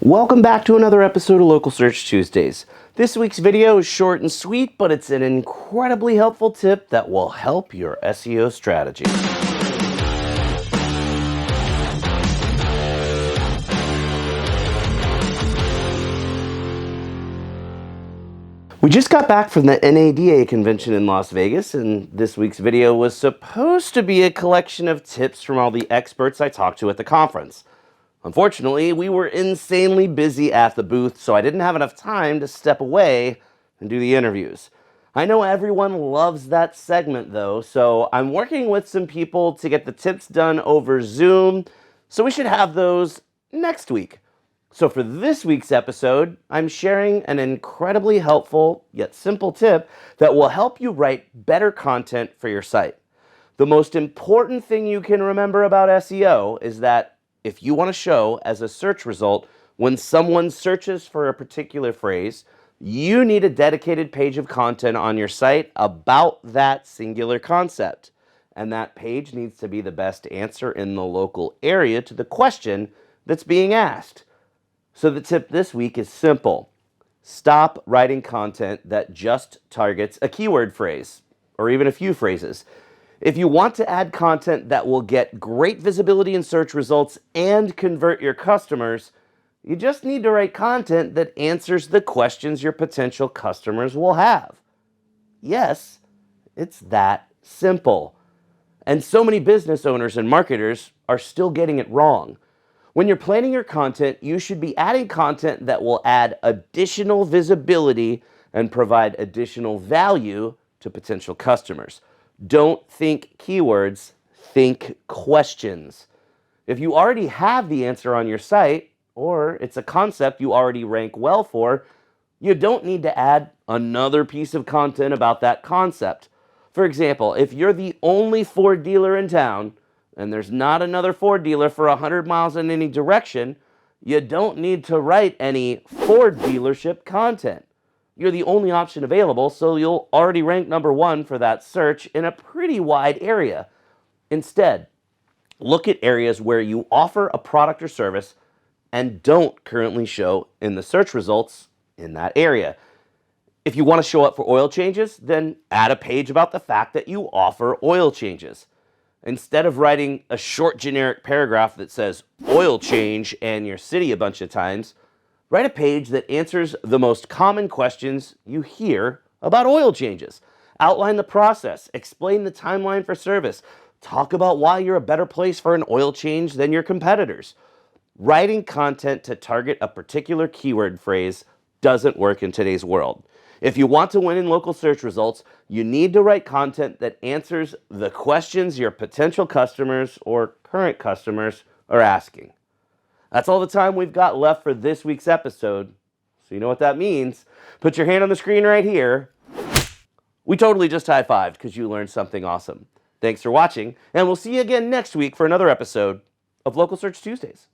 Welcome back to another episode of Local Search Tuesdays. This week's video is short and sweet, but it's an incredibly helpful tip that will help your SEO strategy. We just got back from the NADA convention in Las Vegas, and this week's video was supposed to be a collection of tips from all the experts I talked to at the conference. Unfortunately, we were insanely busy at the booth, so I didn't have enough time to step away and do the interviews. I know everyone loves that segment though, so I'm working with some people to get the tips done over Zoom, so we should have those next week. So for this week's episode, I'm sharing an incredibly helpful yet simple tip that will help you write better content for your site. The most important thing you can remember about SEO is that if you want to show as a search result when someone searches for a particular phrase, you need a dedicated page of content on your site about that singular concept. And that page needs to be the best answer in the local area to the question that's being asked. So the tip this week is simple. Stop writing content that just targets a keyword phrase or even a few phrases. If you want to add content that will get great visibility in search results and convert your customers, you just need to write content that answers the questions your potential customers will have. Yes, it's that simple. And so many business owners and marketers are still getting it wrong. When you're planning your content, you should be adding content that will add additional visibility and provide additional value to potential customers. Don't think keywords, think questions. If you already have the answer on your site, or it's a concept you already rank well for, you don't need to add another piece of content about that concept. For example, if you're the only Ford dealer in town, and there's not another Ford dealer for 100 miles in any direction, you don't need to write any Ford dealership content. You're the only option available, so you'll already rank number one for that search in a pretty wide area. Instead, look at areas where you offer a product or service and don't currently show in the search results in that area. If you want to show up for oil changes, then add a page about the fact that you offer oil changes. Instead of writing a short generic paragraph that says oil change and your city a bunch of times, write a page that answers the most common questions you hear about oil changes. Outline the process, explain the timeline for service, talk about why you're a better place for an oil change than your competitors. Writing content to target a particular keyword phrase doesn't work in today's world. If you want to win in local search results, you need to write content that answers the questions your potential customers or current customers are asking. That's all the time we've got left for this week's episode. So you know what that means. Put your hand on the screen right here. We totally just high-fived because you learned something awesome. Thanks for watching, and we'll see you again next week for another episode of Local Search Tuesdays.